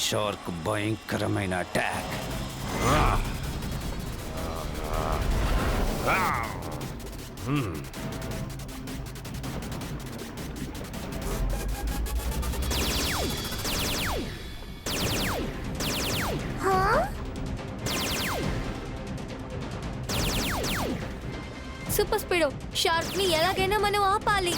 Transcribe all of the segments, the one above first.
Shark భయంకరమైన attack. Super speedo, shark ని ఎలాగైనా మనం ఆపాలి.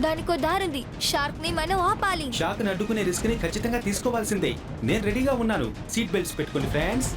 దానికో దారుంది. షార్క్ ని మనం ఆపాలి. షార్క్ ని అడ్డుకునే రిస్క్ ని ఖచ్చితంగా తీసుకోవాల్సిందే. నేను రెడీగా ఉన్నాను. సీట్ బెల్ట్స్ పెట్టుకోండి ఫ్రెండ్స్.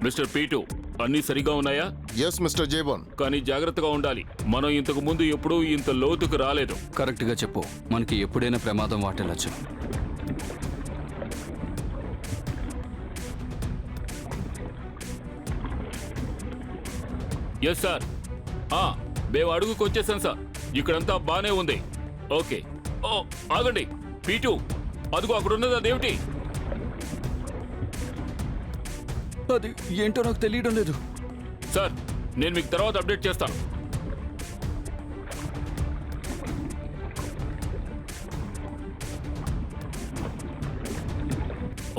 మిస్టర్ పీటు, అన్నీ సరిగా ఉన్నాయా? ఎస్ మిస్టర్ జేబోన్. కానీ జాగ్రత్తగా ఉండాలి. మనం ఇంతకు ముందు ఎప్పుడూ ఇంత లోతుకు రాలేదు. కరెక్ట్ గా చెప్పు, మనకి ఎప్పుడైనా ప్రమాదం వాటిల్లొచ్చు. Yes sir. మేము అడుగుకు వచ్చేసాం సార్. ఇక్కడంతా బానే ఉంది. ఓకే. ఓ ఆగండి పీటు, అదిగో అక్కడున్నది అదేమిటి? అది ఏంటో నాకు తెలియడం లేదు సార్. నేను మీకు తర్వాత అప్డేట్ చేస్తాను.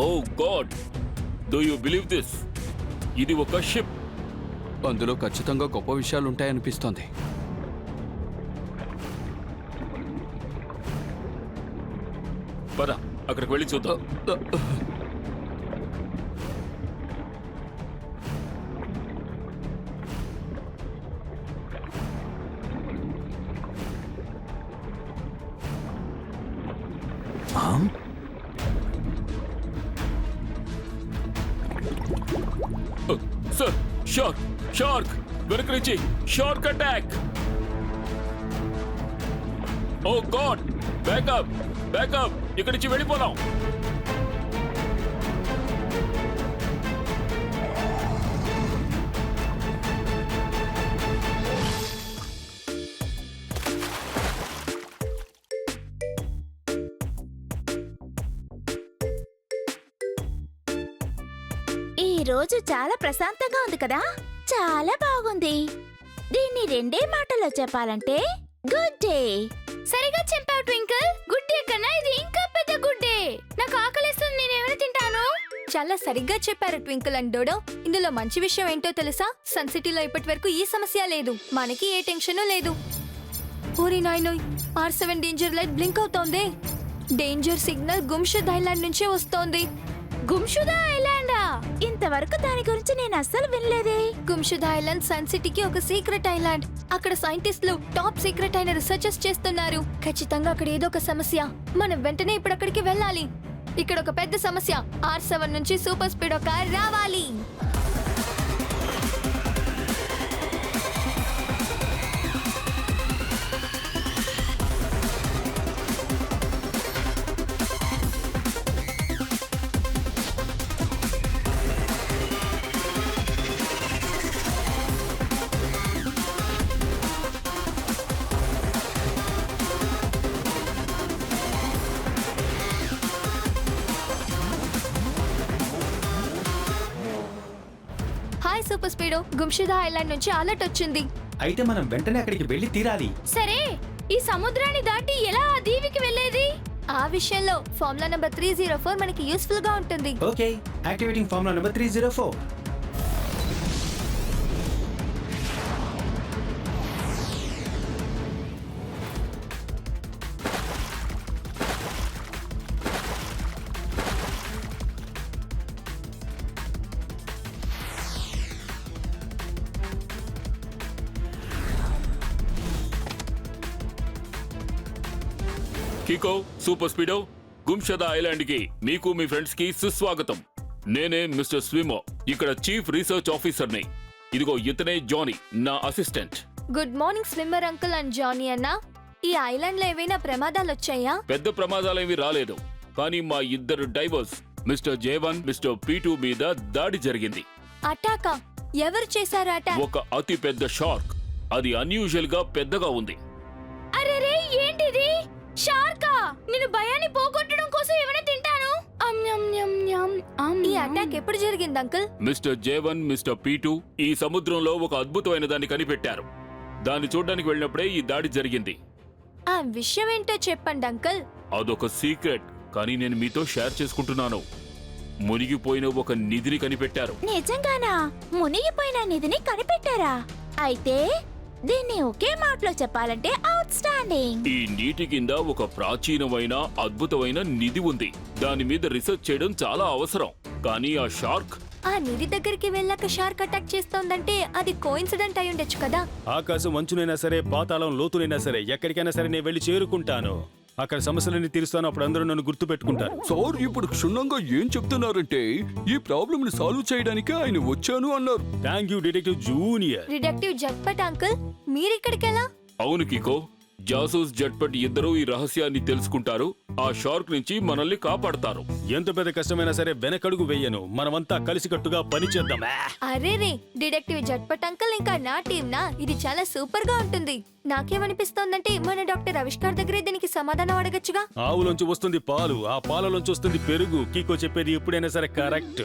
Oh god, do you believe this? ఇది ఒక షిప్. అందులో ఖచ్చితంగా గొప్ప విషయాలు ఉంటాయనిపిస్తోంది. పద, అక్కడికి వెళ్ళి చూద్దాం. సార్, షార్క్ షార్క్ వెనక నుంచి షార్క్ అటాక్. ఓ గాడ్, బ్యాకప్ బ్యాకప్, ఇక్కడి నుంచి వెళ్ళిపోదాం. ఈ రోజు చాలా ప్రశాంతంగా ఉంది కదా. చాలా బాగుంది. దీన్ని రెండే మాటలో చెప్పాలంటే గుడ్ డే. సరిగా చెప్పావు ట్వింకిల్. గుడ్ డే కన్నా ఇది ఇంకా పెద్ద గుడ్ డే. నాకు ఆకలిస్తుంది, నేనేమైనా తింటాను. చాలా సరిగ్గా చెప్పారు ట్వింకిల్ అండ్ డోడో. ఇందులో మంచి విషయం ఏంటో తెలుసా? సన్ సిటీలో ఇప్పటి వరకు ఈ సమస్య లేదు. మనకి ఏ టెన్షన్ లేదు. ఓరి నాయనోయ్, R7 డేంజర్ లైట్ బ్లింక్ అవుతోంది. డేంజర్ సిగ్నల్ గుమ్షుద్ ఐలాండ్ నుంచే వస్తోంది. గుమ్షుదా ఐలాండా? ఇంతవరకు దాని గురించి నేను అస్సలు వినలేదే. గుమ్షుద్ ఐలాండ్ సన్ సిటీకి ఒక సీక్రెట్ ఐలాండ్. అక్కడ సైంటిస్టులు టాప్ సీక్రెట్ అయిన రీసెర్చెస్ చేస్తున్నారు. ఖచ్చితంగా అక్కడ ఏదో ఒక సమస్య. మనం వెంటనే ఇప్పుడు అక్కడికి వెళ్ళాలి. ఇక్కడ ఒక పెద్ద సమస్య. R7 నుంచి సూపర్ స్పీడో కార్ రావాలి. హాయ్ సూపర్ స్పీడో, గుమ్షుదా ఐలాండ్ నుంచి అలర్ట్ వచ్చింది. అయితే మనం వెంటనే అక్కడికి వెళ్ళి తీరాలి. సరే, ఈ సముద్రాన్ని దాటి ఎలా ఆ దీవికి వెళ్ళేది? ఆ విషయంలో ఫార్ములా నంబర్ 304 మనకి యూస్ఫుల్ గా ఉంటుంది. Okay, activating formula number 304. Kicko, super Speedo, Gumshuda island కి మీకు మీ ఫ్రెండ్స్ కి సుస్వాగతం. నేనే మిస్టర్ స్విమో, ఇక్కడ చీఫ్ రీసెర్చ్ ఆఫీసర్ని. ఇదిగో ఇతనే జానీ, నా assistant. Good morning swimmer uncle and Johnny అన్న. ఈ ఐలాండ్ లో ఏవైనా ప్రమాదాలు వచ్చాయా? పెద్ద ప్రమాదాలేమీ రాలేదు, కానీ మా ఇద్దరు divorce mister J1 mister P2 మీద దాడి జరిగింది. అటాకా? ఎవరు చేశారు అటాక్? ఒక అతి పెద్ద షార్క్. అది అన్యూజువల్ గా పెద్దగా ఉంది. అరే రే, ఏంటిది? షార్కా? నేను భయాన్ని పోగొట్టడం కోసం ఏమైనా తింటాను. ఈ అటాక్ ఎప్పుడు జరిగింది uncle? Mister J1 mister P2 ఈ సముద్రంలో ఒక అద్భుతమైన దాన్ని కనిపెట్టారు. దాన్ని చూడడానికి వెళ్ళినప్పుడే ఈ దాడి జరిగింది. ఆ విషయం ఏంటో చెప్పండి అంకుల్. అదొక సీక్రెట్, కానీ నేను మీతో షేర్ చేసుకుంటున్నాను. మునిగిపోయిన ఒక నిధిని కనిపెట్టారు. నిజంగానా? మునిగిపోయిన నిధిని కనిపెట్టారా? అయితే దీన్ని ఒకే మాటలో చెప్పాలంటే అవుట్ స్టాండింగ్. ఈ నీటి కింద ఒక ప్రాచీనమైన అద్భుతమైన నిధి ఉంది. దాని మీద రీసెర్చ్ చేయడం చాలా అవసరం. కానీ ఆ షార్క్ ఆ నిధి దగ్గరికి వెళ్ళాక షార్క్ అటాక్ చేస్తోందంటే అది కోఇన్సిడెంట్ అయి ఉండొచ్చు కదా. ఆకాశం అంచునైనా సరే, పాతాళం లోతునైనా సరే, ఎక్కడికైనా సరే నేను వెళ్ళి చేరుకుంటాను. అక్కడ సమస్యలన్నీ తీరుస్తాను. అప్పుడు అందరూ నన్ను గుర్తు పెట్టుకుంటారు. సార్ ఇప్పుడు క్షుణ్ణంగా ఏం చెప్తున్నారంటే ఈ ప్రాబ్లమ్ ని సాల్వ్ చేయడానికి ఆయన వచ్చాను అన్నారు. Thank you detective junior. Detective Jhatpat uncle, మీరిక్కడికెలా? అవును కికో, జాసూస్ జట్పట్ ఇద్దరూ ఈ రహస్యాన్ని తెలుసుకుంటారు. ఆ షార్క్ నుంచి మనల్ని కాపాడతారు. ఎంత పెద్ద కష్టమైనా సరే వెనకడుగు వెయ్యను. మనమంతా కలిసికట్టుగా పనిచేద్దాం. అరే రే, డిటెక్టివ్ జట్పట్ అంకుల్ ఇంకా నా టీమ్ నా ఇది చాలా సూపర్ గా ఉంటుంది. నాకేమనిపిస్తోందంటే మన డాక్టర్ ఆవిష్కార్ దగ్గరే దీనికి సమాధానం అడగచ్చుగా. ఆవులోంచి వస్తుంది పాలు, ఆ పాలలోంచి వస్తుంది పెరుగు. కీకో చెప్పేది ఎప్పుడైనా సరే కరెక్ట్.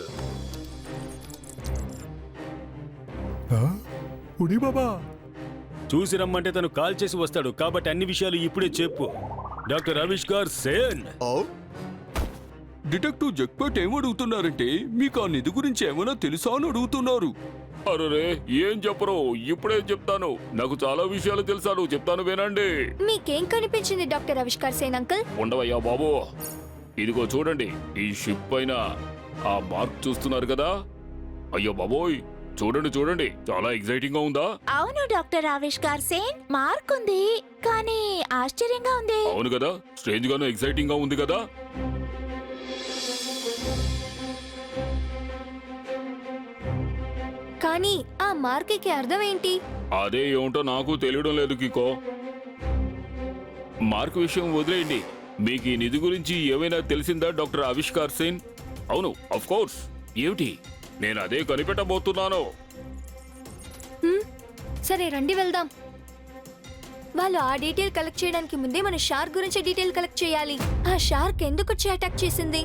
చూసి రమ్మంటే తను కాల్ చేసి వస్తాడు. కాబట్టి అన్ని విషయాలు ఇప్పుడే చెప్పు. డాక్టర్ ఆవిష్కార్ సేన్. డిటెక్టివ్ జక్పట్ ఏమడుగుతున్నారంటే మీకు ఆ నిధి గురించి ఏమైనా తెలుసా అని అడుగుతున్నారు. అరే ఏం చెప్పరు, ఇప్పుడే చెప్తాను. నాకు చాలా విషయాలు తెలుసాను, చెప్తాను వినండి. మీకేం కనిపించింది డాక్టర్ ఆవిష్కార్ సేన్ అంకుల్? ఉండవయ్యా బాబు, ఇదిగో చూడండి. ఈ షిప్ పైన ఆ మార్క్ చూస్తున్నారు కదా. అయ్యో బాబోయ్, చూడండి చూడండి, చాలా ఎక్సైటింగ్ గా ఉందా? అవును డాక్టర్ ఆవిష్కార్ సేన్, మార్క్ ఉంది కానీ ఆశ్చర్యంగా ఉంది. అవును కదా, స్ట్రేంజ్ గాను ఎక్సైటింగ్ గా ఉంది కదా. కానీ ఆ మార్క్కి అర్థం ఏంటి? అదే ఏమిటో నాకు తెలియడం లేదు కికో. మార్క్ విషయం వదిలేయండి. మీకు ఈ నిధి గురించి ఏమైనా తెలిసిందా డాక్టర్ ఆవిష్కార్ సేన్? అవును, ఆఫ్ కోర్స్. ఏమిటి? నేను అదే కనిపెట్టబోతున్నాను. సరే రండి వెళ్దాం. వాళ్ళు ఆ డీటెయిల్ కలెక్ట్ చేయడానికి ముందే మన షార్క్ గురించి డీటెయిల్ కలెక్ట్ చేయాలి. ఆ షార్క్ ఎందుకు వచ్చి అటాక్ చేసింది?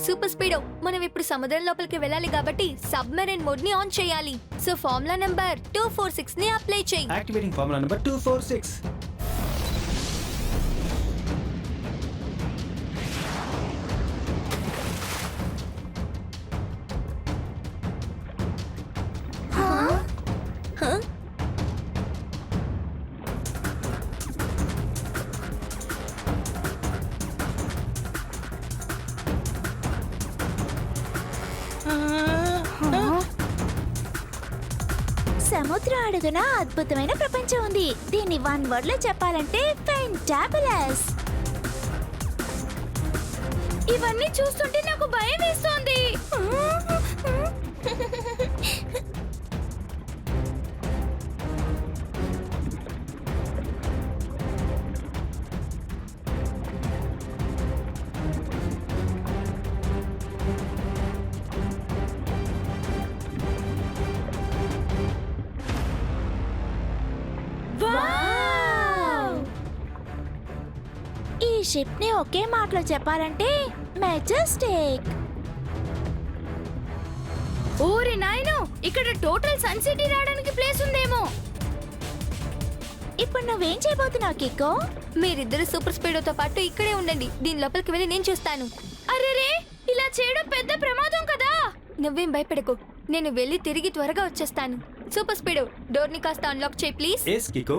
సూపర్ స్పీడో, మనం ఇప్పుడు సముద్రం లోపలికి వెళ్ళాలి కాబట్టి సబ్మెరైన్ మోడ్ ని ఆన్ చేయాలి. సో ఫార్ములా నంబర్ 246 ని అప్లై చేయి. Activating formula number 246. సముద్ర అడుగున అద్భుతమైన ప్రపంచం ఉంది. దీన్ని వన్ వర్డ్ లో చెప్పాలంటే ఫెంటాబులస్. ఇవన్నీ చూస్తుంటే నాకు భయం వేస్తోంది. ఈ షిప్ ని ఒకే మాటలో చెప్పాలంటే మెజెస్టిక్. ఓరి నాయనో, ఇక్కడ టోటల్ సన్ సిటీ రావడానికి ప్లేస్ ఉందేమో. ఇప్పుడు నువ్వేం చేయబోతున్నావు కిక్కో? మీరిద్దరు సూపర్ స్పీడోతో పాటు ఇక్కడే ఉండండి. దీని లోపలికి వెళ్ళి నేను చూస్తాను. అరేరే, ఇలా చేయడం పెద్ద ప్రమాదం కదా. నువ్వేం భయపడకు, నేను వెళ్ళి తిరిగి త్వరగా వచ్చేస్తాను. సూపర్ స్పీడో, డోర్ ని కాస్త అన్లాక్ చేయి ప్లీజ్. ఎస్ కికో.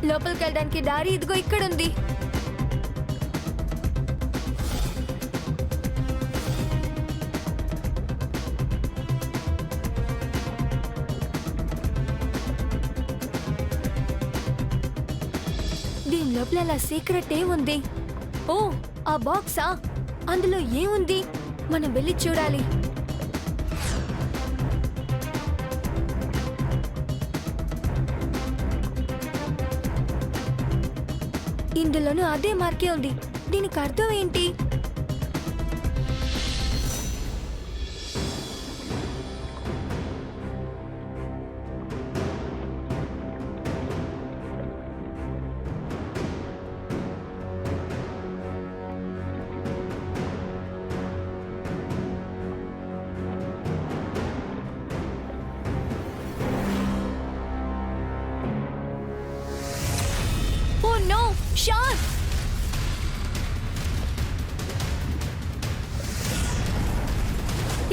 లోపలికి వెళ్ళడానికి దారి ఇదిగో ఇక్కడ ఉంది. లోపల అలా సీక్రెట్ ఏముంది? ఓ, ఆ బాక్సా? అందులో ఏముంది? మనం వెళ్ళి చూడాలి. ఇందులోనూ అదే మార్కే ఉంది. దీనికి అర్థం ఏంటి? Oh no, shark!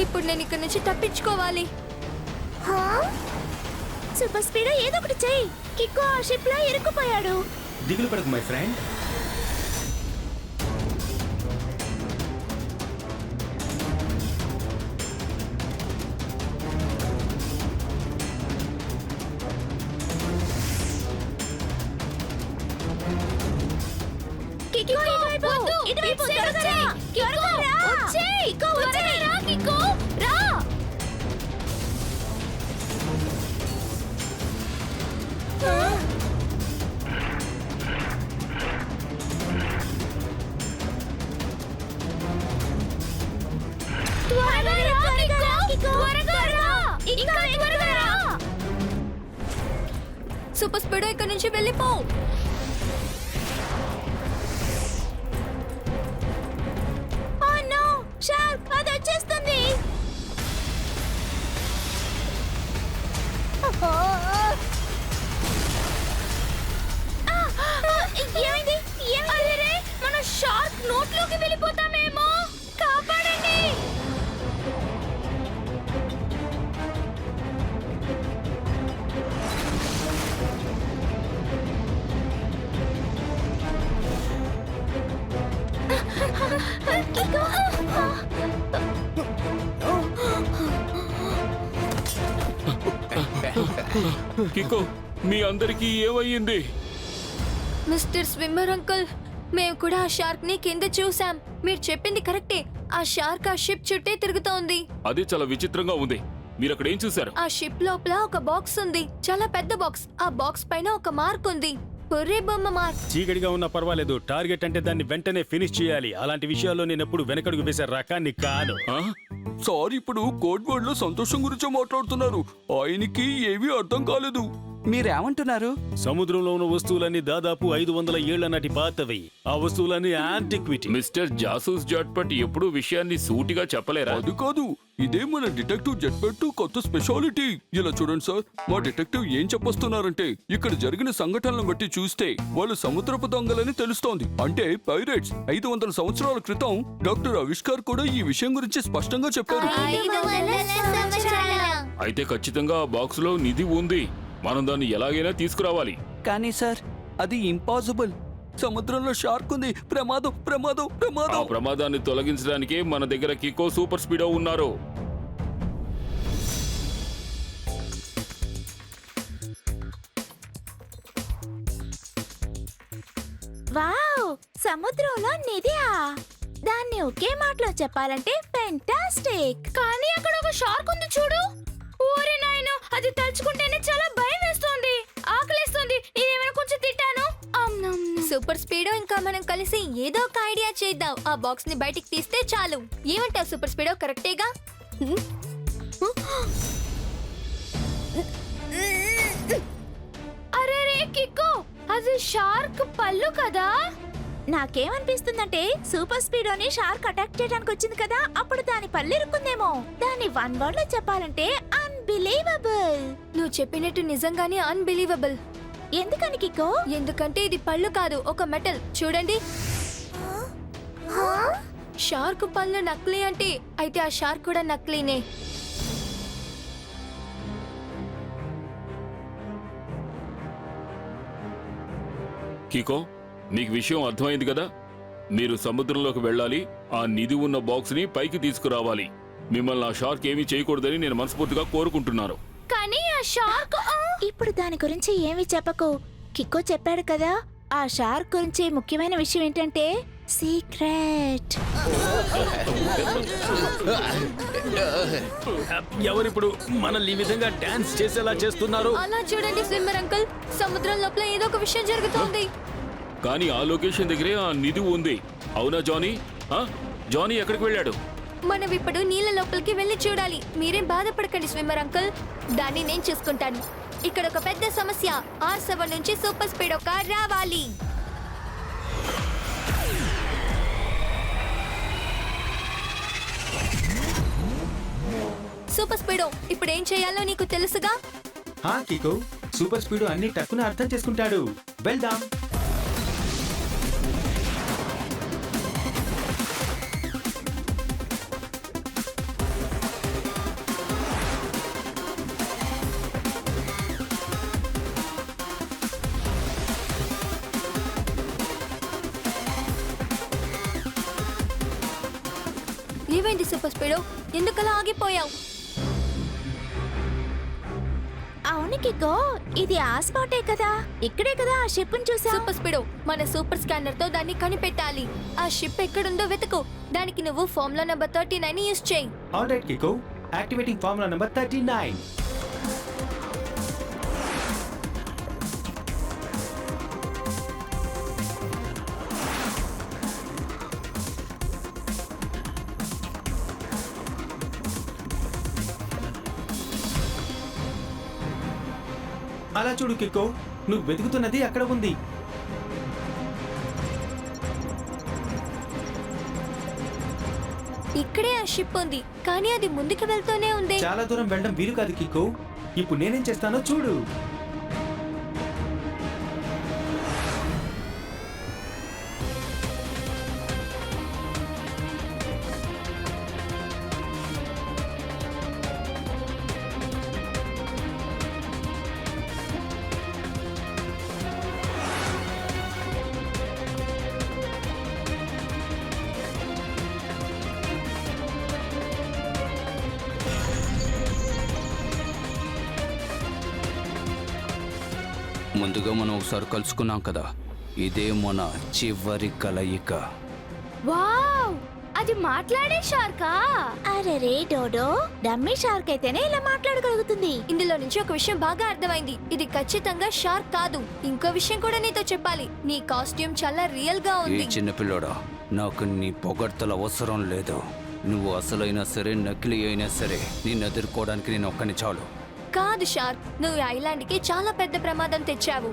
ఇప్పుడు నేను ఇక్కడ నుంచి తప్పించుకోవాలి. సూపర్ స్పీడ్ ఏదో ఒకటి చెయ్యి. కిక్కో ఆ షిప్ లో ఇరుక్కుపోయాడు. దిగులు పడకు మై ఫ్రెండ్. కిక్కో ఇటువైపు, ఇటువైపు, త్వరగా రా. త్వరగా రా. కిక్కో వచ్చేయ్. కిక్కో, రా! త్వరగా రా, కిక్కో. త్వరగా రా. ఇంకా త్వరగా రా. సూపర్ స్పీడో ఇక్కడ నుంచి వెళ్ళిపో. ఓ నో, షార్క్ అది వచ్చేస్తుంది. ఏమైంది? అరే, మన షార్క్ నోట్లోకి వెళ్ళిపోతామేమో. కాపాడండి! కికో, మీ అందరికీ ఏమయ్యింది? మిస్టర్ స్విమ్మర్ అంకుల్, మేము కూడా ఆ షార్క్ ని కింద చూసాం. మీరు చెప్పింది కరెక్టే. ఆ షార్క్ ఆ షిప్ చుట్టే తిరుగుతోంది. అది చాలా విచిత్రంగా ఉంది. మీరు అక్కడ ఏం చూశారు? ఆ షిప్ లోపల ఒక బాక్స్ ఉంది, చాలా పెద్ద బాక్స్. ఆ బాక్స్ పైన ఒక మార్క్ ఉంది, పుర్రే బొమ్మ మార్క్. చీకటిగా ఉన్నా పర్వాలేదు, టార్గెట్ అంటే దాన్ని వెంటనే ఫినిష్ చేయాలి. అలాంటి విషయాల్లో నేను ఎప్పుడు వెనకడుగు వేసే రకాన్ని కాను. ఆ? సార్ ఇప్పుడు కోడ్ వర్డ్ లో సంతోషం గురించి మాట్లాడుతున్నారు. ఆయనకి ఏమీ అర్థం కాలేదు. మీరేమంటున్నారు? సముద్రంలో ఉన్న వస్తువులన్నీ దాదాపు 500 ఏళ్ల నాటి పాతవి. ఆ వస్తువులన్నీ యాంటిక్విటీ. మిస్టర్ జాసూస్ జట్పట్ ఎప్పుడూ విషయాన్ని సూటిగా చెప్పలేరా? అది కాదు, ఇదే మన డిటెక్టివ్ జట్పెట్టు కొత్త స్పెషాలిటీ. ఇలా చూడండి సార్, మా డిటెక్టివ్ ఏం చెప్పొస్తున్నారంటే ఇక్కడ జరిగిన సంఘటనలను బట్టి చూస్తే వాళ్ళు సముద్రపు దొంగలని తెలుస్తోంది. అంటే పైరేట్స్. 500 సంవత్సరాల క్రితం డాక్టర్ ఆవిష్కార్ కూడా ఈ విషయం గురించి స్పష్టంగా చెప్పారు. అయితే ఖచ్చితంగా ఆ బాక్స్ లో నిధి ఉంది. మనం దాన్ని ఎలాగైనా తీసుకురావాలి. కానీ సార్, అది ఇంపాసిబుల్. సముద్రంలో షార్క్ ఉంది. ప్రమాదం, ప్రమాదం, ఆ ప్రమాదం. ప్రమాదాన్ని తొలగించడానికి మన దగ్గర కికో సూపర్ స్పీడో ఉన్నారు. వావ్, సముద్రంలో నిధియా? దాన్ని ఒకే మాటలో చెప్పాలంటే ఫెంటాస్టిక్. కానీ అక్కడ ఒక షార్క్ ఉంది చూడు. ఓరే నాయనో, అది తలుచుకుంటేనే చాలా భయం వేస్తుంది. ఆకలేస్తుంది. నేనేమైనా కొంచెం తింటాను. సూపర్ స్పీడో ఇంకా మనం కలిసి ఏదో ఒక ఐడియా చేద్దాం. ఆ బాక్స్ ని బయటికి తీస్తే చాలు. ఏమంటావు సూపర్ స్పీడో? కరెక్టేగా? అరే రే కిక్కో, అది షార్క్ పళ్ళు కదా? నాకేమనిపిస్తుందంటే సూపర్ స్పీడోని షార్క్ అటాక్ చేయడానికి వచ్చింది కదా, అప్పుడు దాని పళ్ళు ఇరుక్కుందేమో. దాని వన్ వర్డ్ లో చెప్పాలంటే అన్బిలీవబుల్. నువ్వు చెప్పినట్టు నిజంగానే అన్బిలీవబుల్. ఎందుకని కిక్కో? ఎందుకంటే ఇది పళ్ళు కాదు, ఒక మెటల్. చూడండి, షార్క్ పళ్ళు నకిలీ అంటే అయితే ఆ షార్క్ కూడా నకిలీనే. కికో, మీకు విషయం అర్థమైంది కదా? మీరు సముద్రంలోకి వెళ్ళాలి, ఆ నిధి ఉన్న బాక్స్ ని పైకి తీసుకురావాలి. మిమ్మల్ని ఆ షార్క్ ఏమీ చేయకూడదని నేను మనస్ఫూర్తిగా కోరుకుంటున్నాను. కానీ ఆ షార్క్ ఇప్పుడు దాని గురించి ఏమి చెప్పకు. కిక్కో చెప్పాడు కదా, ఆ షార్క్ గురించి ముఖ్యమైన విషయం ఏంటంటే సీక్రెట్. ఎవరిప్పుడు మనల్ని ఈ విధంగా డాన్స్ చేసేలా చేస్తున్నారు? అలా చూడండి స్విమ్మర్ అంకుల్, సముద్రం లోపల ఏదో ఒక విషయం జరుగుతోంది. కానీ ఆ లొకేషన్ దగ్గరే ఆ నిధి ఉంది. అవునా జానీ? జానీ ఎక్కడికి వెళ్ళాడు? మనం ఇప్పుడు నీళ్ళ లోపలికి వెళ్ళి చూడాలి. మీరేం బాధపడకండి స్విమ్మర్ అంకుల్, దాన్ని నేను చూసుకుంటాను. ఇక్కడ ఒక పెద్ద సమస్య, R7 నుంచి సూపర్ స్పీడ్ కార్ రావాలి. సూపర్ స్పీడో, ఇప్పుడు ఏం చేయాలో నీకు తెలుసుగా? కికో, సూపర్ స్పీడ్ అన్ని టక్కున అర్థం చేసుకుంటాడు. వెళ్దాం. ఏమైంది సూపర్ స్పీడో, ఎందుకలా ఆగిపోయావు? అవును కికో, ఇది ఆ స్పాటే కదా, ఇక్కడే కదా ఆ షిప్ ని చూసా. సూపర్ స్పీడో, మన సూపర్ స్కానర్ తో దాన్ని కనిపెట్టాలి. ఆ షిప్ ఎక్కడుందో వెతుకు. దానికి నువ్వు ఫార్ములా నంబర్ 39 యూస్ చేయి. Alright Kicko, activating formula number 39. అలా చూడు కికో, నువ్వు వెతుకుతున్నది అక్కడ ఉంది. ఇక్కడే ఆ షిప్ ఉంది, కానీ అది ముందుకు వెళ్తూనే ఉంది. చాలా దూరం వెళ్ళడం వీలు కాదు కికో. ఇప్పుడు నేనేం చేస్తానో చూడు. ముందుగా మనం ఒకసారి కలుసుకున్నాం కదా, ఇదే మన చివరి కలయిక. వావ్, అది మాట్లాడే షార్కా? అరే రే డోడో, డమ్మీ షార్క్ అయితేనే ఇలా మాట్లాడగలుగుతుంది. ఇందులో నుంచి ఒక విషయం బాగా అర్థమైంది, ఇది ఖచ్చితంగా షార్క్ కాదు. ఇంకో విషయం కూడా నీతో చెప్పాలి, నీ కాస్ట్యూమ్ చాలా రియల్ గా ఏ ఉంది. చిన్నపిల్లోడా, నాకు నీ పొగడ్తల అవసరం లేదు. నువ్వు అసలైనా సరే నకిలీ అయినా సరే నిన్ను ఎదుర్కోవడానికి నేను ఒక్కని చాలు. కాదు షార్క్, నువ్వు ఈ ఐలాండ్ కి చాలా పెద్ద ప్రమాదం తెచ్చావు.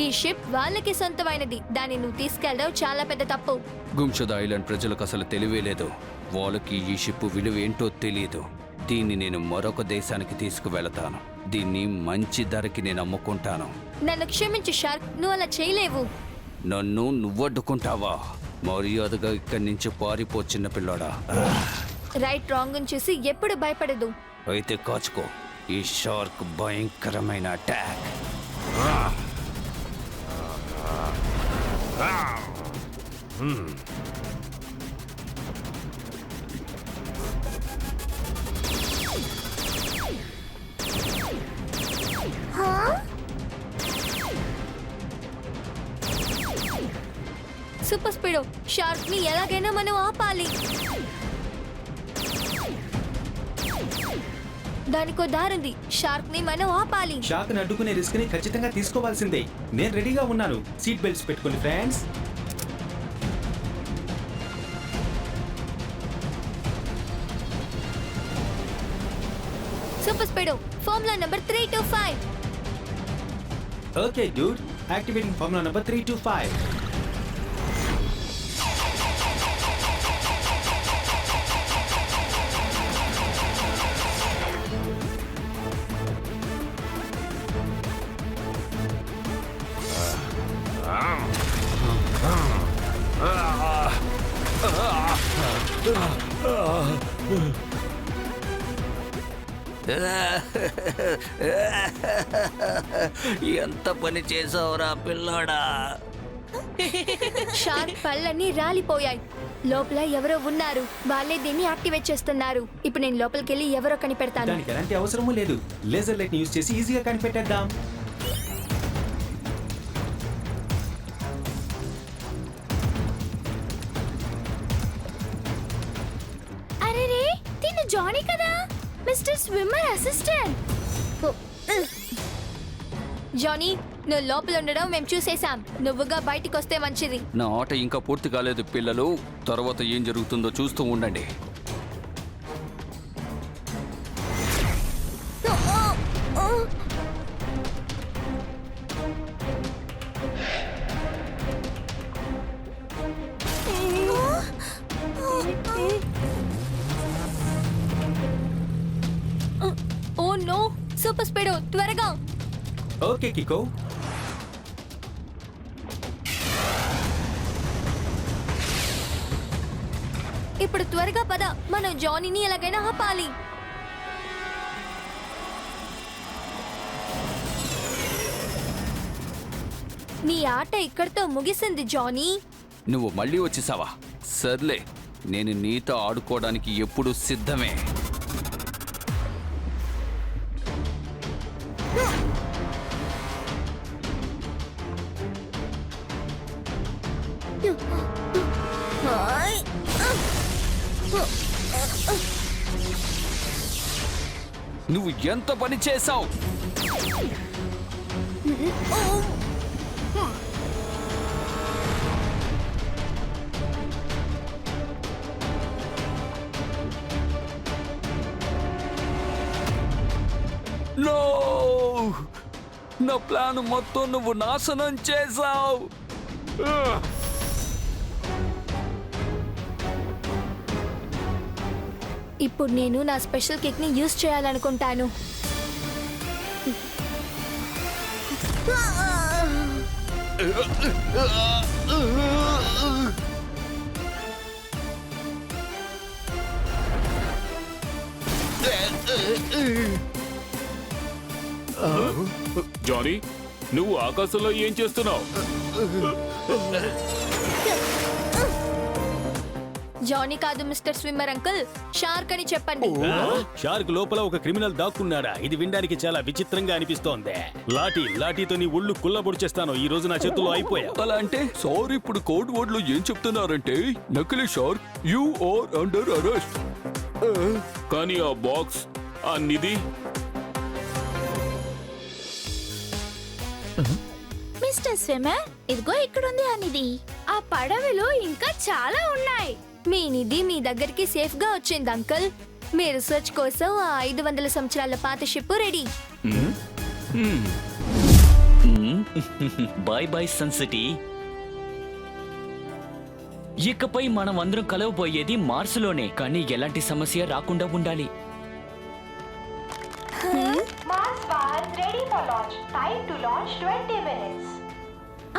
ఈ షిప్ వాళ్ళకి సొంతమైనది, దాన్ని నువ్వు తీసుకెళ్ళడం చాలా పెద్ద తప్పు. గుంషద ఐలాండ్ ప్రజలకు అసలు తెలివే లేదు. వాళ్ళకి ఈ షిప్ విలువ ఏంటో తెలియదు. దీన్ని నేను మరొక దేశానికి తీసుకువెళతాను. దీన్ని మంచి ధరకి నేను అమ్ముకుంటాను. నన్ను క్షమించు షార్క్, నువ్వు అలా చేయలేవు. నన్ను నువ్వడ్డుకుంటావా? మర్యాదగా ఇక్కడి నుంచి పారిపో చిన్నపిల్లోడా. రైట్ రాంగ్ చూసి ఎప్పుడు భయపడదు. అయితే కాచుకో, ఈ షార్క్ భయంకరమైన అటాక్. సూపర్ స్పీడో, షార్క్ ని ఎలాగైనా మనం ఆపాలి. దానికో దారుంది, షార్క్ ని మనం ఆపాలి. షార్క్ ని అడ్డుకునే రిస్క్ ని ఖచ్చితంగా తీసుకోవాల్సిందే. నేను రెడీగా ఉన్నాను. సీట్ బెల్ట్స్ పెట్టుకోండి friends. Super speedo, formula number 325. Okay Dude, activating formula number 325. ఎంత పని చేసావురా పిల్లోడా. షార్క్ పళ్ళన్నీ రాలిపోయాయి. లోపల ఎవరో ఉన్నారు, వాళ్ళే దీన్ని యాక్టివేట్ చేస్తున్నారు. ఇప్పుడు నేను లోపలికి వెళ్ళి ఎవరో కనిపెడతాను. దానికి ఎలాంటి అవసరమూ లేదు. లేజర్ లైట్ ని యూజ్ చేసి ఈజీగా కనిపెట్టేద్దాం. జానీ కదా, మిస్టర్ స్విమ్మర్ అసిస్టెంట్. జానీ, నువ్వు లోపల ఉండడం మేము చూసేశాం. నువ్వుగా బయటికి వస్తే మంచిది. నా ఆట ఇంకా పూర్తి కాలేదు పిల్లలు. తర్వాత ఏం జరుగుతుందో చూస్తూ ఉండండి. ఓ నో, సూపర్ స్పీడో త్వరగా. ఓకే కికో. ఇప్పుడు త్వరగా పద, మనం జానీని ఎలాగైనా ఆపాలి. నీ ఆట ఇక్కడితో ముగిసింది జానీ. నువ్వు మళ్ళీ వచ్చేసావా? సర్లే, నేను నీతో ఆడుకోవడానికి ఎప్పుడూ సిద్ధమే. నువ్వు ఎంత పని చేశావు? నో! నా ప్లాన్ మొత్తం నువ్వు నాశనం చేశావు. ఇప్పుడు నేను నా స్పెషల్ కిక్ ని యూజ్ చేయాలనుకుంటాను. జానీ, నువ్వు ఆకాశంలో ఏం చేస్తున్నావు? జానీ కాదు మిస్టర్ స్విమ్మర్ అంకుల్, షార్క్ అని చెప్పండి. షార్క్ లోపల ఒక క్రిమినల్ దాక్కున్నాడా? ఇది వినడానికి చాలా విచిత్రంగా అనిపిస్తోంది. లాఠీతో నీ ఒళ్ళు కుల్లబొడిచేస్తాను. ఈ రోజు నా చేతుల్లో అయిపోయా. అలా అంటే సార్ ఇప్పుడు కోడ్ వర్డ్ లో ఏం చెప్తున్నారంటే నకిలీ shark you are under arrest. కానీ ఆ బాక్స్, ఆ నిధి, మిస్టర్ స్విమ్మర్, ఇదిగో ఇక్కడుంది అనేది. ఆ పడవలో ఇంకా చాలా ఉన్నాయి. మీ నిధి మీ దగ్గరికి సేఫ్ గా వచ్చింది అంకుల్. మీ రీసెర్చ్ కోసం ఆ 500 సంవత్సరాల పాత ship ready. Bye bye Sun City. ఇకపై మనం అందరం కలవబోయేది మార్సులోనే, కానీ ఎలాంటి సమస్య రాకుండా ఉండాలి. Mars bar ready for launch. Time to launch 20 minutes.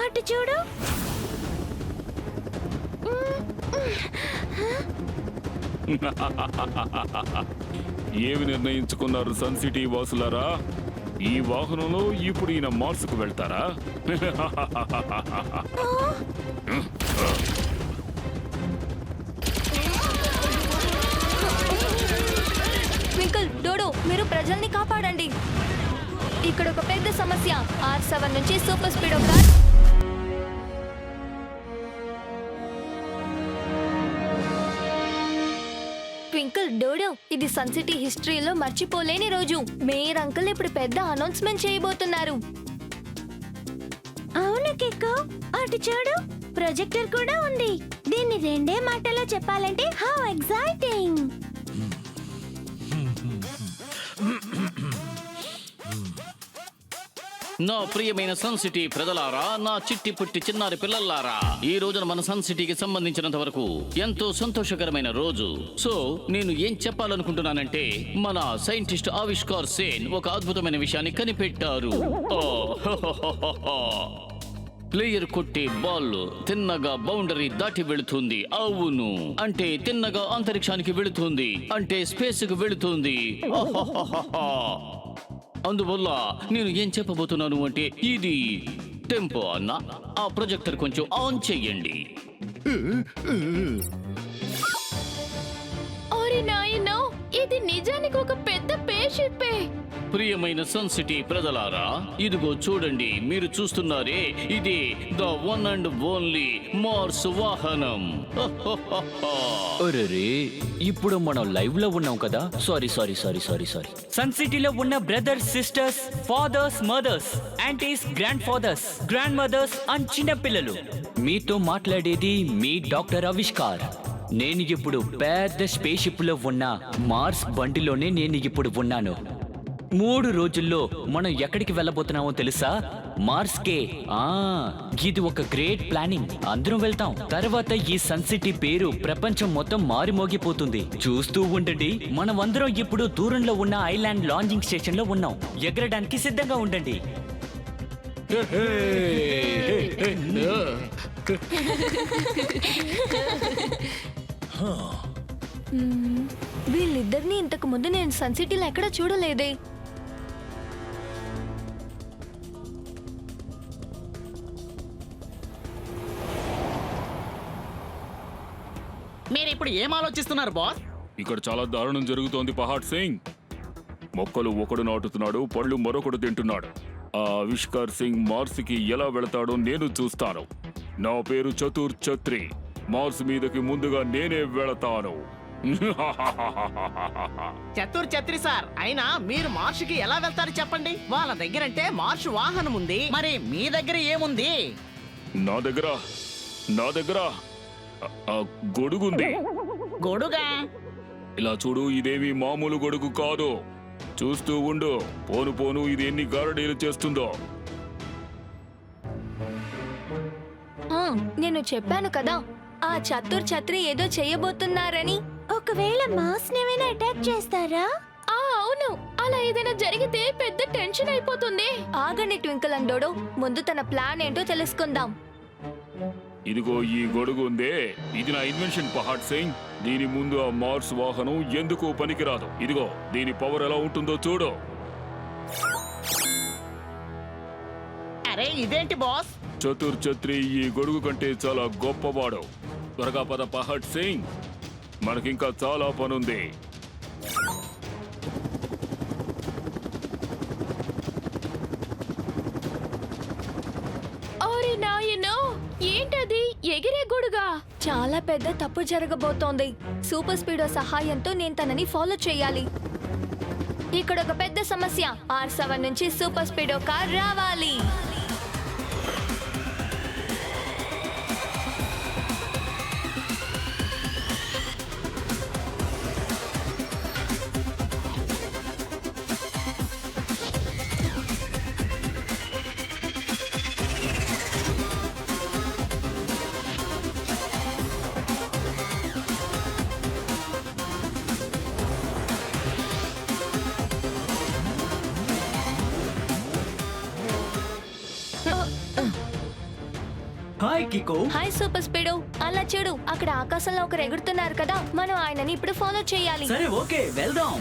అటు చూడు. ఏమి నిర్ణయించుకున్నారు సన్ సిటీ వాసులారా? ఈ వాహనంలో ఇప్పుడు ఈయన మార్సుకు వెళ్తారా? ట్వింకిల్, డోడో, మీరు ప్రజల్ని కాపాడండి. ఇక్కడ ఒక పెద్ద సమస్య. R7 నుంచి super Speedo car twinkle, Dodo, ఇది సన్ సిటీ హిస్టరీలో మర్చిపోలేని రోజు. మేయర్ అంకుల్ ఇప్పుడు పెద్ద అనౌన్స్మెంట్ చేయబోతున్నారు. అవును కిక్కో, అటు చూడు. ప్రొజెక్టర్ కూడా ఉంది. దీన్ని రెండే మాటలో చెప్పాలంటే హౌ ఎక్సైటింగ్. నా ప్రియమైన సన్ సిటీ ప్రజలారా, నా చిట్టి పుట్టి చిన్నారి పిల్లలారా, ఈ రోజున మన సన్ సిటీకి సంబంధించినంత వరకు ఎంతో సంతోషకరమైన రోజు. సో నేను ఏం చెప్పాలనుకుంటున్నానంటే, మన సైంటిస్ట్ ఆవిష్కార్ సేన్ ఒక అద్భుతమైన విషయాన్ని కనిపెట్టారు. ప్లేయర్ కొట్టే బాల్ తిన్నగా బౌండరీ దాటి వెళుతుంది. అవును, అంటే తిన్నగా అంతరిక్షానికి వెళుతుంది, అంటే స్పేస్ కు వెళుతుంది. అందువల్ల నేను ఏం చెప్పబోతున్నాను అంటే, ఇది టెంపో అన్న. ఆ ప్రొజెక్టర్ కొంచెం ఆన్ చెయ్యండి. ఓరి నాయనో, ఇది నిజానికి ఒక పెద్ద పేషిప్పే. ప్రియమైన సన్ సిటీ ప్రజలారా, ఇదిగో చూడండి, మీరు చూస్తున్నారే, ఇది the one and only Mars వాహనం. అరే, ఇప్పుడు మనం లైవ్ లో ఉన్నాం కదా. సారీ. సన్ సిటీలో ఉన్న brothers, sisters, fathers, mothers, aunties, grandfathers, grandmothers and చిన్న పిల్లలు, మీతో మాట్లాడేది మీ డాక్టర్ ఆవిష్కార్. నేను ఇప్పుడు పెద్ద స్పేస్ షిప్ లో ఉన్న మార్స్ బండిలోనే నేను ఇప్పుడు ఉన్నాను. 3 రోజుల్లో మనం ఎక్కడికి వెళ్ళబోతున్నామో తెలుసా? మార్స్ కే. ఇది ఒక గ్రేట్ ప్లానింగ్. అందరం వెళ్తాం. తర్వాత ఈ సన్ సిటీ పేరు ప్రపంచం మొత్తం మారిమోగిపోతుంది. చూస్తూ ఉండండి. మనం అందరం ఇప్పుడు దూరంలో ఉన్న ఐలాండ్ లాంచింగ్ స్టేషన్ లో ఉన్నాం. ఎగరడానికి సిద్ధంగా ఉండండి. వీళ్ళిద్దరిని ఇంతకు ముందు నేను సన్ సిటీలో ఎక్కడ చూడలేదే. మీరు ఇప్పుడు ఏం ఆలోచిస్తున్నారు బాస్? ఇక్కడ చాలా దారుణం జరుగుతోంది పహాడ్ సింగ్. మొక్కలు ఒకడు నాటుతున్నాడు, పళ్ళు మరొకడు తింటున్నాడు. ఆ ఆవిష్కార్ సింగ్ మార్స్ కి ఎలా వెళతాడో నేను చూస్తాను. నా పేరు చతుర్ ఛత్రి. మార్స్ మీదకి ముందుగా నేనే వెళతాను. చతుర్ ఛత్రి సార్, అయినా మీరు మార్షుకి ఎలా వెళ్తారు చెప్పండి? వాళ్ళ దగ్గరంటే మార్ష్ వాహనం ఉంది, మరి మీ దగ్గర ఏముంది? నా దగ్గర ఆ గొడుగుంది. గొడుగా? ఇలా చూడు, ఇదేమి మామూలు గొడుగు కాదు. చూస్తూ ఉండు, పోను పోను ఇది ఎన్ని గారడీలు చేస్తుందో. నేను చెప్పాను కదా, ఆ చతుర్ ఛత్రి ఏదో చెయ్యబోతున్నారని. ఒకవేళ మాస్ ఏమైనా అటాక్ చేస్తారా? అవును, అలా ఏదైనా జరిగితే పెద్ద టెన్షన్ అయిపోతుంది. ఆగండి ట్వింకిల్ అండ్ డోడో, ముందు తన ప్లాన్ ఏంటో తెలుసుకుందాం. ఇదిగో ఈ గొడుగు ఉందే, ఇది నా ఇన్వెన్షన్ పహాడ్ సింగ్. దీని ముందు ఆ మార్స్ వాహనం ఎందుకు పనికిరాదు. ఇదిగో దీని పవర్ ఎలా ఉంటుందో చూడు. అరే ఇదేంటి బాస్? చతుర్ ఛత్రి ఈ గొడుగు కంటే చాలా గొప్పవాడు. త్వరగా పద పహాడ్ సింగ్, మనకింకా చాలా పనుంది. ఏంటది ఎగిరే గొడుగా? చాలా పెద్ద తప్పు జరగబోతోంది. సూపర్ స్పీడో సహాయంతో నేను తనని ఫాలో చేయాలి. ఇక్కడ ఒక పెద్ద సమస్య. R7 నుంచి సూపర్ స్పీడో కార్ రావాలి. Hi Kicko. Hi super Speedo. అలా చూడు, అక్కడ ఆకాశంలో ఒకరు ఎగురుతున్నారు కదా, మనం ఆయనని ఇప్పుడు ఫాలో చేయాలి. సరే, ఓకే, వెళ్దాం.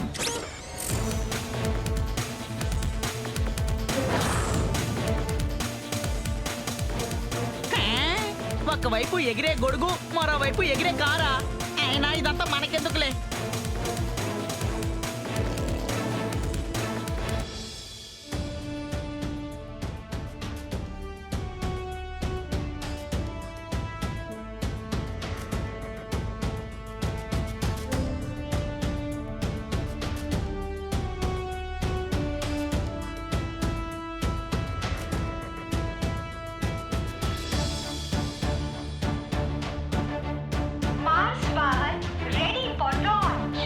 ఒకవైపు ఎగిరే గొడుగు, మరోవైపు ఎగిరే కారా? అయినా ఇదంతా మనకెందుకులే. Mars Vahan ready for launch.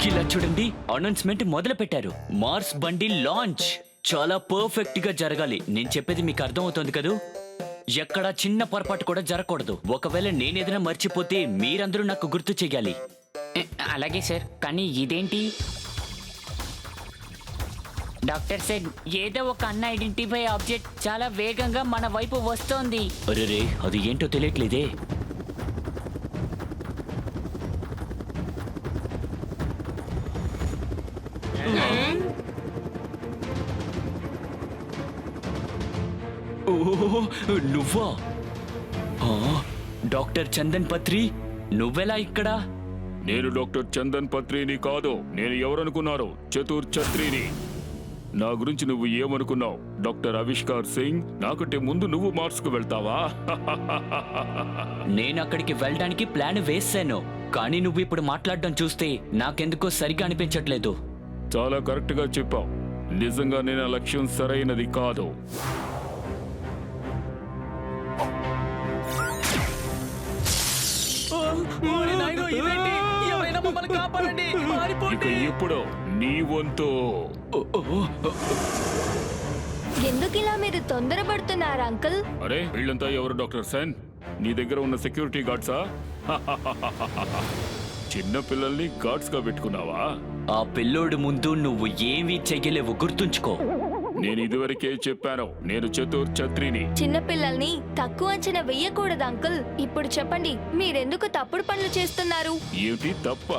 ఇలా చూడండి, అనౌన్స్మెంట్ మొదలు పెట్టారు. మార్స్ బండి లాంచ్ చాలా పర్ఫెక్ట్ గా జరగాలి. నేను చెప్పేది మీకు అర్థం అవుతుంది కదూ? ఎక్కడ చిన్న పొరపాటు కూడా జరగకూడదు. ఒకవేళ నేనేదైనా మర్చిపోతే మీరందరూ నాకు గుర్తు చెయ్యాలి. అలాగే సార్. కానీ ఇదేంటి? డాక్టర్ సెడ్ ఏదో ఒక అన్ఐడెంటిఫై ఆబ్జెక్ట్ చాలా వేగంగా మన వైపు వస్తోంది. అరే, అది ఏంటో తెలియట్లేదే. నువ్వా? డాక్టర్ చందన్ పత్రి, నువ్వెలా ఇక్కడ? నేను డాక్టర్ చందన్ పత్రిని కాదు. నేను ఎవరనుకున్నారు? చతుర్ ఛత్రిని. నా గురించి నువ్వు ఏమనుకున్నావు? డాక్టర్ ఆవిష్కార్ సింగ్. నాకంటే ముందు నువ్వు మార్స్ కు వెళ్తావా? నేను అక్కడికి వెళ్ళడానికి ప్లాన్ వేసాను, కానీ నువ్వు ఇప్పుడు మాట్లాడడం చూస్తే నాకెందుకో సరిగా అనిపించట్లేదు. చాలా కరెక్ట్ గా చెప్పావు. నిజంగా నేను ఆ లక్ష్యం సరైనది కాదు. ఇక ఇప్పుడు నీ వంతు. ఎందుకు ఇలా మీరు తొందరపడుతున్నారు అంకుల్? అరే వీళ్ళంతా ఎవరు డాక్టర్ సెన్? నీ దగ్గర ఉన్న సెక్యూరిటీ గార్డ్సా? చిన్న పిల్లల్ని గార్డ్స్ గా పెట్టుకున్నావా? ఆ పిల్లోడు ముందు నువ్వు ఏమీ చెయ్యలేవు, గుర్తుంచుకో. నేను ఇదివరకే చెప్పాను, నేను చతుర్ ఛత్రిని. చిన్నపిల్లల్ని తక్కువ అంచనా వెయ్యకూడదు అంకుల్. ఇప్పుడు చెప్పండి, మీరెందుకు తప్పుడు పనులు చేస్తున్నారు? ఏమిటి తప్ప?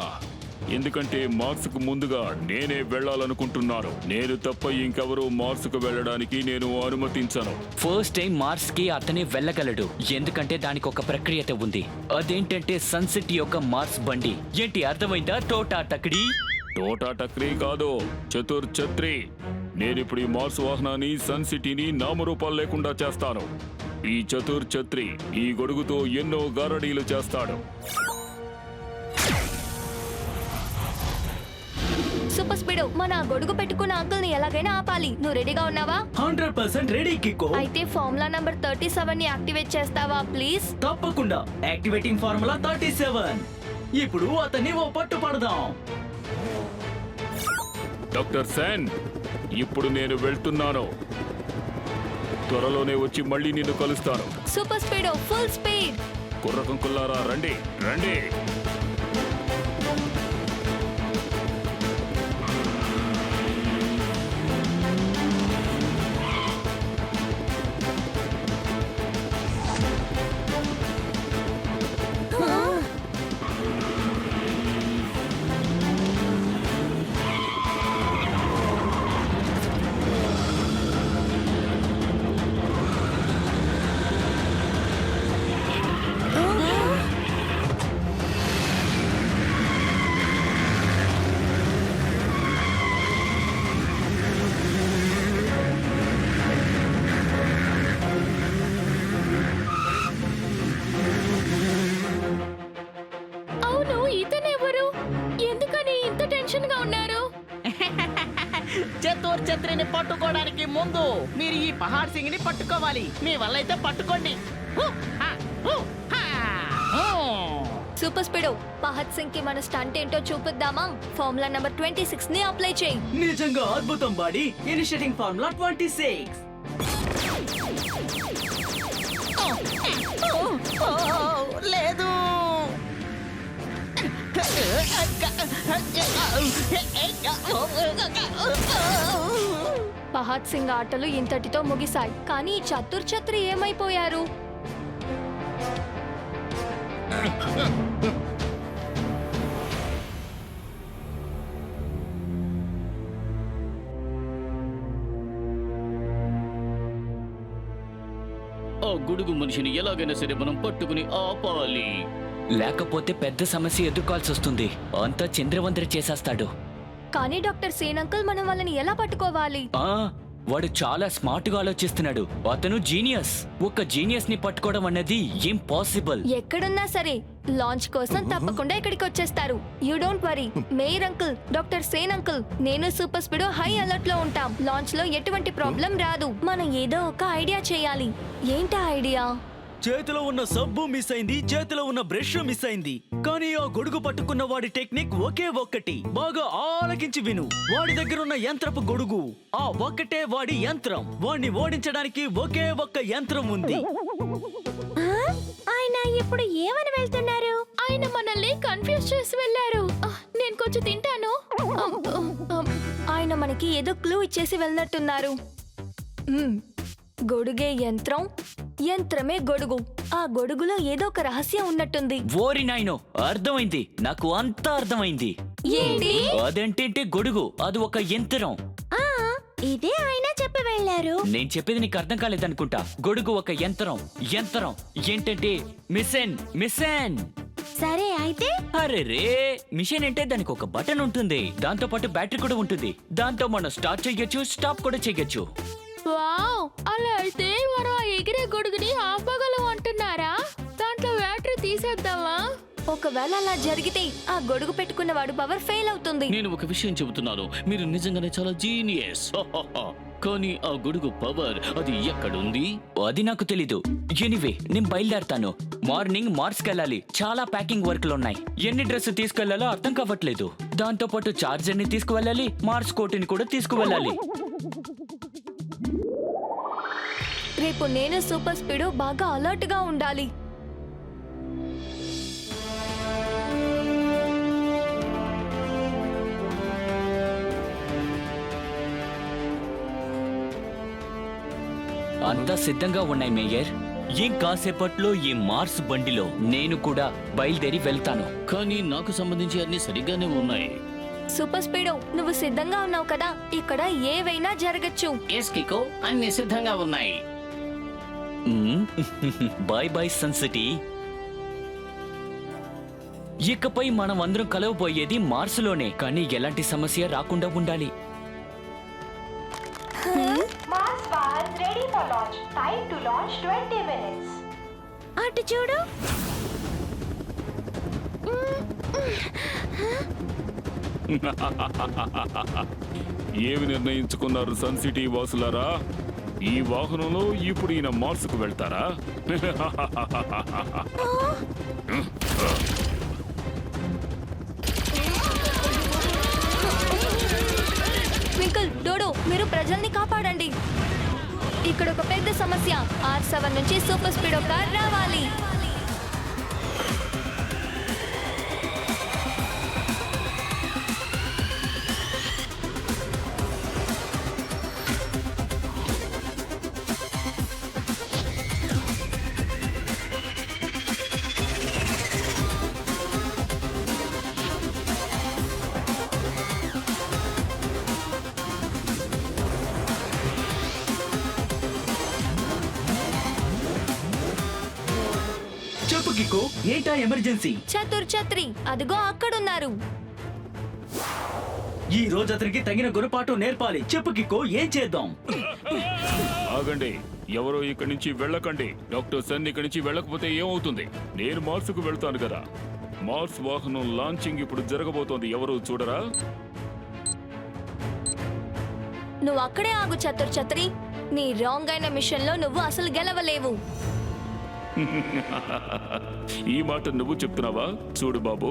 ఎందుకంటే మార్స్ కు ముందుగా నేనే వెళ్ళాలనుకుంటున్నాను. నేను తప్ప ఇంకెవరూ మార్స్ కు వెళ్ళడానికి నేను అనుమతించను. ఫస్ట్ టైం మార్స్ కి అతనే వెళ్ళగలడు, ఎందుకంటే దానికి ఒక ప్రక్రియత ఉంది. అదేంటంటే సన్ సిటీ యొక్క మార్స్ బండి. ఏంటి అర్థమైందా? టోటా టక్డీ. టోటా టక్రీ కాదు, చతుర్ ఛత్రి. నేనిప్పుడు ఈ మార్స్ వాహనాన్ని, సన్ సిటీని నామరూపాలు లేకుండా చేస్తాను. ఈ చతుర్ ఛత్రి ఈ గొడుగుతో ఎన్నో గారడీలు చేస్తాడు. సూపర్ స్పీడ్, మన గొడుగు పెట్టుకున్న అంకుల్ ని ఎలాగైనా ఆపాలి. నువ్వు రెడీగా ఉన్నావా? 100% రెడీ కికో. అయితే ఫార్ములా నంబర్ 37 ని యాక్టివేట్ చేస్తావా ప్లీజ్? తప్పకుండా. Activating formula 37. ఇప్పుడు అతన్ని ఓ పట్టు పడదాం. డాక్టర్ సెన్, ఇప్పుడు నేను వెళ్తున్నాను. త్వరలోనే వచ్చి మళ్ళీ నిన్ను కలుస్తాను. Super speed, full speed. కుర్రకంకుల్లారా రండి రండి. అవును, ఇతనెవరు? ఎందుకని ఇంత టెన్షన్ గా ఉన్నారు? చతుర్ ఛత్రిని పట్టుకోవడానికి ముందు మీరు ఈ పహాడ్ సింగ్ ని పట్టుకోవాలి. మీ వల్ల అయితే పట్టుకోండి. హు, హా, హు, హా, హు. సూపర్ స్పీడ్, పహత్ సింగ్ కి మన స్టంట్ ఏంటో చూపిద్దామా? ఫార్ములా నంబర్ 26 ని అప్లై చేయి. నిజంగా అద్భుతం బాడీ. Initiating formula 26. లేదు. పహత్ సింగ్ ఆటలు ఇంతటితో ముగిశాయి, కానీ ఈ చతుర్ ఛత్రి ఏమైపోయారు? ఆ గుడుగు మనిషిని ఎలాగైనా సరే మనం పట్టుకుని ఆపాలి. లేకపోతే పెద్ద సమస్య ఎదుర్కోవాల్సి వస్తుంది. అంతా చంద్రవందర చేసేస్తాడు. కానీ డాక్టర్ సేన్ అంకుల్, మనం వాళ్ళని ఎలా పట్టుకోవాలి? వాడు చాలా స్మార్ట్ గా ఆలోచిస్తున్నాడు. అతను జీనియస్. ఒక జీనియస్ ని పట్టుకోవడం అన్నది ఇంపాసిబుల్. ఎక్కడున్నా సరే లాంచ్ కోసం తప్పకుండా ఇక్కడికి వచ్చేస్తారు. You don't worry. Mayor uncle, doctor Sen uncle, నేను సూపర్ స్పీడ్ హై అలర్ట్ లో ఉంటాం. లాంచ్ లో ఎటువంటి ప్రాబ్లం రాదు. మనం ఏదో ఒక ఐడియా చేయాలి. ఏంటా ఐడియా? చేతిలో ఉన్న సబ్బు మిస్ అయింది, చేతిలో ఉన్న బ్రష్ మిస్ అయింది. కానీ ఆ గొడుగు పట్టుకున్న వాడి టెక్నిక్ ఒకే ఒక్కటి. బాగా ఆలకించి విను. వాడి దగ్గర ఉన్న యంత్రపు గొడుగు, ఆ ఒక్కటే వాడి యంత్రం. వాడిని ఓడించడానికి ఒకే ఒక్క యంత్రం ఉంది. ఆయన ఇప్పుడు ఏమని వెళ్తున్నారు? ఆయన మనల్ని కన్ఫ్యూజ్ చేసి వెళ్ళారు. నేను కొంచెం తింటాను. ఆయన మనకి ఏదో క్లూ ఇచ్చేసి వెళ్ళినట్టున్నారు. గొడుగే యంత్రం, యంత్రమే గొడుగు. ఆ గొడుగులో ఏదో ఒక రహస్యం ఉన్నట్టుంది. ఓరి నాయనో, అర్థమైంది. నాకు అంతా అర్థమైంది. ఏంటి? అదేంటంటే గొడుగు అది ఒక యంత్రం. ఇదే ఆయన చెప్పి వెళ్ళారు. నేను చెప్పేది నీకు అర్థం కాలేదనుకుంటా. గొడుగు ఒక యంత్రం. యంత్రం ఏంటంటే మిషన్. మిషన్ సరే అయితే అరే రే మిషన్ అంటే దానికి ఒక బటన్ ఉంటుంది, దాంతో పాటు బ్యాటరీ కూడా ఉంటుంది. దాంతో మనం స్టార్ట్ చేయొచ్చు, స్టాప్ కూడా చేయొచ్చు. వావ్, అలా అయితే మనం ఆ ఎగిరే గొడుగుని ఆపగలం అంటున్నారా? దాంట్లో బ్యాటరీ తీసేద్దామా? ఒకవేళ అలా జరిగితే ఆ గొడుగు పెట్టుకున్నవాడు పవర్ ఫెయిల్ అవుతుంది. నేను ఒక విషయం చెబుతున్నాను, మీరు నిజంగానే చాలా జీనియస్. కానీ ఆ గొడుగు పవర్ అది ఎక్కడుంది? అది నాకు తెలీదు. ఎనీవే నేను బయలుదేరతాను. మార్నింగ్ మార్స్కి వెళ్ళాలి, చాలా ప్యాకింగ్ వర్క్లు ఉన్నాయి. ఎన్ని డ్రెస్ తీసుకెళ్లాలో అర్థం కావట్లేదు. దాంతో పాటు చార్జర్ ని తీసుకువెళ్ళాలి, మార్స్ కోటిని కూడా తీసుకువెళ్ళాలి. రేపు నేను సూపర్ స్పీడ్ బాగా అలర్ట్ గా ఉండాలి. అంతా సిద్ధంగా ఉన్నాయి మేయర్. ఏం కాసేపట్లో ఈ మార్స్ బండిలో నేను కూడా బయలుదేరి వెళ్తాను. కానీ నాకు సంబంధించి అన్ని సరిగ్గానే ఉన్నాయి. సూపర్ స్పీడ్, నువ్వు సిద్ధంగా ఉన్నావు కదా? ఇక్కడ ఏవైనా జరగచ్చు. ఎస్ కికో, అన్ని సిద్ధంగా ఉన్నాయి. Bye bye Sun City. ఇకపై మనం అందరం కలవబోయేది మార్సులోనే, కానీ ఎలాంటి సమస్య రాకుండా ఉండాలి. Mars was ready for launch. Time to launch 20 minutes. అటు చూడు. ఏమి నిర్ణయించుకున్నారు సన్ సిటీ వాసులారా? ఈ వాహనంలో ఇప్పుడు ఈయన మార్సుకు వెళ్తారా? ట్వింకిల్, డోడో, మీరు ప్రజల్ని కాపాడండి. ఇక్కడ ఒక పెద్ద సమస్య. R7 నుంచి సూపర్ స్పీడ్ కార్ రావాలి. చెప్పు కికో, ఏంటా ఎమర్జెన్సీ? చతుర్ ఛత్రి అదిగో అక్కడున్నారు. ఈ రోజు అతనికి తగిన గుణపాఠం నేర్పాలి. చెప్పు కికో, ఏం చేద్దాం? ఆగండి, ఎవరో ఇక్కడి నుంచి వెళ్ళకండి. డాక్టర్ సన్ ఇక్కడి నుంచి వెళ్ళకపోతే ఏమవుతుంది? నేను మార్సుకు వెళ్తాను కదా. మార్స్ వాహనం లాంచింగ్ ఇప్పుడు జరగబోతోంది. ఎవరు చూడరా? నువ్వు అక్కడే ఆగు చతుర్ ఛత్రి. నీ రాంగ్ అయిన మిషన్ లో నువ్వు అసలు గెలవలేవు. ఈ మాట నువ్వు చెప్తున్నావా? చూడు బాబు,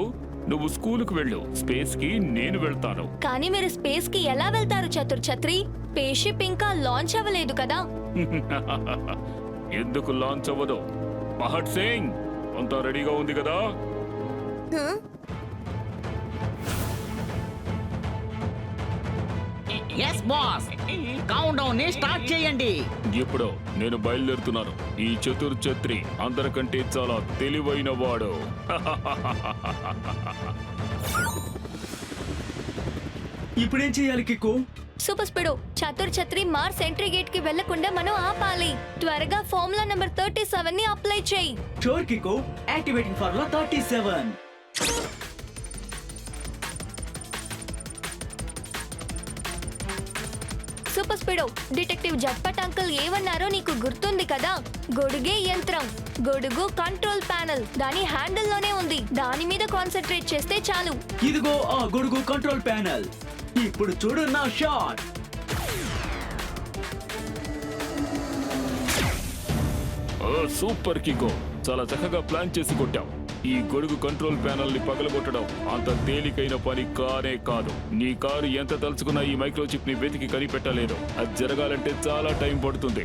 నువ్వు స్కూలుకు వెళ్ళు, స్పేస్ కి నేను వెళ్తాను. కానీ మీరు స్పేస్ కి ఎలా వెళ్తారు చతుర్ ఛత్రి? స్పేస్ షిప్ ఇంకా లాంచ్ అవ్వలేదు కదా. ఎందుకు లాంచ్ అవ్వదు? మహట్ సింగ్, అంతా రెడీగా ఉంది కదా? ఎస్ బాస్, కౌంట్ డౌన్ ని స్టార్ట్ చేయండి. ఇప్పుడు నేను బయలుదేరుతున్నాను. ఈ చతుర్ ఛత్రి అందరికంటే చాలా తెలివైన వాడు. ఇప్పుడేం చేయాలి కికో? Super speedo, చతుర్ Chatri Mars entry gate కి వెళ్లకుండా మనం ఆపాలి. త్వరగా ఫార్ములా నంబర్ 37 ని అప్లై చేయి. Sure Kicko, activating formula 37. Super Speedo, detective Jhatpat uncle ఏమన్నారో నీకు గుర్తుంది కదా? గొడుగే యంత్రం, గొడుగు కంట్రోల్ ప్యానెల్ దాని హ్యాండిల్ లోనే ఉంది. దాని మీద కాన్సన్ట్రేట్ చేస్తే చాలు. ఇదిగో ఆ గొడుగు కంట్రోల్ ప్యానెల్. ఇప్పుడు చూడు నా షాట్. సూపర్ కికో, చాలా చక్కగా ప్లాన్ చేసి కొట్టాం. ఈ గొడుగు కంట్రోల్ ప్యానల్ ని పగలగొట్టడం అంత తేలికైన పని కానే కాదు. నీ కారు ఎంత తలుచుకున్నా ఈ మైక్రోచిప్ ని వెతికి కనిపెట్టలేదు. అది జరగాలంటే చాలా టైం పడుతుంది.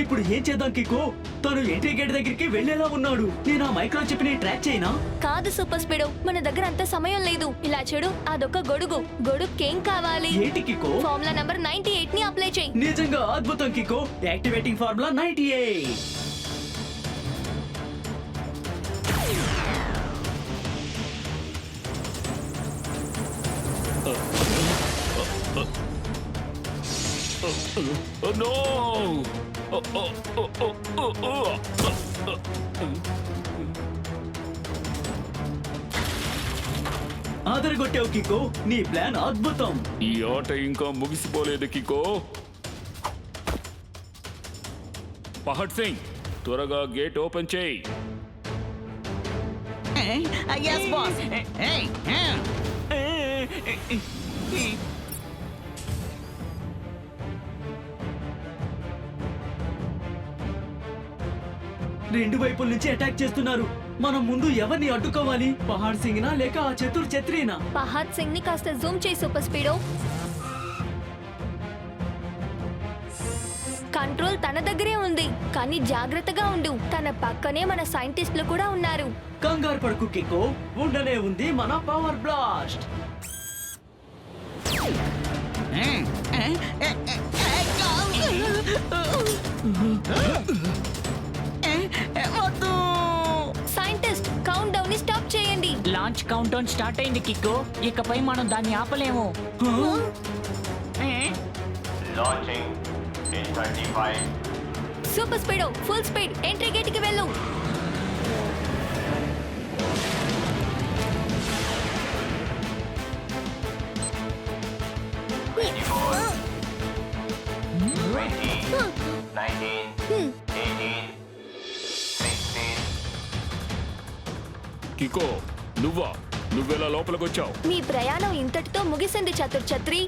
ఇప్పుడు ఏం చేద్దాం కికో? తను ఎంట్రీ గేట్ దగ్గరికి వెళ్ళేలా ఉన్నాడు. నేను ఆ మైక్రోచిప్ ని ట్రాక్ చేయనా? కాదు సూపర్ స్పీడో, మన దగ్గర అంత సమయం లేదు. ఇలా చూడు, అదొక గొడుగు. గొడుగుకేం కావాలి? ఏంటి కికో? ఫార్ములా నంబర్ 98 ని అప్లై చేయి. నిజంగా అద్భుతం కికో, యాక్టివేటింగ్ ఫార్ములా 98. Oh no! ఆదరగొట్టావు కికో, నీ ప్లాన్ అద్భుతం. ఈ ఆట ఇంకా ముగిసిపోలేదు కికో. పహడ్ సింగ్, త్వరగా గేట్ ఓపెన్ చేయి. Yes boss. రెండు వైపుల నుంచి అటాక్ చేస్తున్నారు. మనం ముందు ఎవరిని అడ్డుకోవాలి? పహాడ్ సింగ్ నా లేక ఆ చతుర్ ఛత్రినా? పహాడ్ సింగ్ ని కాస్త జూమ్ చేయి సూపర్ స్పీడో. కంట్రోల్ తన దగ్గరే ఉంది, కానీ జాగ్రత్తగా ఉండు. తన పక్కనే మన సైంటిస్టులు కూడా ఉన్నారు. కంగారు పడుకు కికో, ఉండనే ఉంది మన power blast. Scientist, countdown ని స్టాప్ చేయండి. లాంచ్ కౌంట్ డౌన్ స్టార్ట్ అయింది కిక్కో. ఇకపై మనం దాన్ని ఆపలేము. Super Speedo, full speed, entry gate కి వెళ్ళు. కికో, నువ్వెలా లోపలికొచ్చావు? మీ ప్రయాణం ఇంతటితో ముగిసింది చతుర్ ఛత్రి.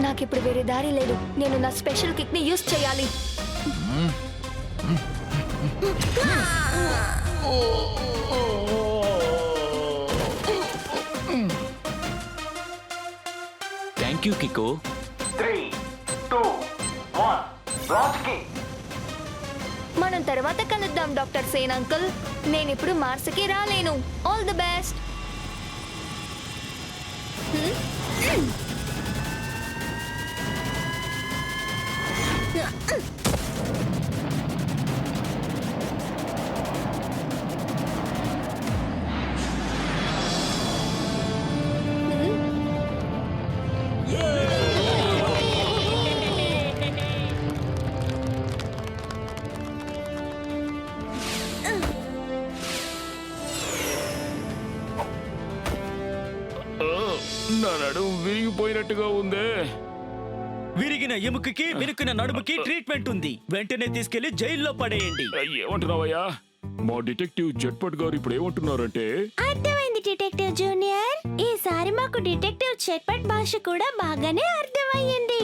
నాకిప్పుడు వేరే దారి లేదు. నేను నా స్పెషల్ కిక్ ని యూజ్ చేయాలి. Thank you Kicko. 3, 2, 1, లాంచ్ కి. మనం తర్వాత కలుద్దాం డాక్టర్ సేన్ అంకుల్. నేను ఇప్పుడు మార్స్ కి రాలేను. All the best. నా నడుము విరిగిపోయినట్టుగా ఉందే. విరిగిన ఎముకకి, విరుకున నడుముకి ట్రీట్మెంట్ ఉంది. వెంటనే తీసుకెళ్లి జైల్లో పడేయండి. ఏమంటున్నావయ్యా? మా డిటెక్టివ్ జట్పట్ గారు ఇప్పుడు ఏమంటున్నారంటే, అర్థమైంది డిటెక్టివ్ జూనియర్. ఈసారి మాకు డిటెక్టివ్ చట్పట్ భాష కూడా బాగానే అర్థమయ్యింది.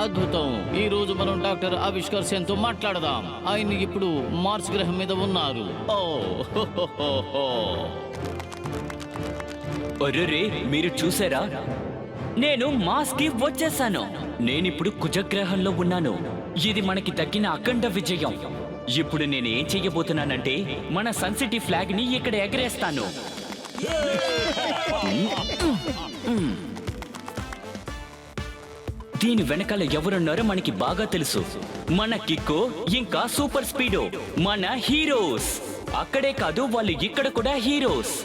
అద్భుతం. ఈ రోజు మనం డాక్టర్ ఆవిష్కర్ సేన్ తో మాట్లాడదాం. ఆయన ఇప్పుడు మార్స్ గ్రహం మీద ఉన్నారు. ఓ ఒరేరే, మీరు చూసారా? నేను మార్స్ కి వచ్చేసాను. నేనిప్పుడు కుజగ్రహంలో ఉన్నాను. ఇది మనకి తగ్గిన అఖండ విజయం. ఇప్పుడు నేను ఏం చెయ్యబోతున్నానంటే మన సన్ సిటీ ఫ్లాగ్ ని ఇక్కడ ఎగరేస్తాను. దీని వెనకాల ఎవరున్నారో మనకి బాగా తెలుసు. మన కిక్కో ఇంకా సూపర్ స్పీడో మన హీరోస్. అక్కడే కాదు, వాళ్ళు ఇక్కడ కూడా హీరోస్.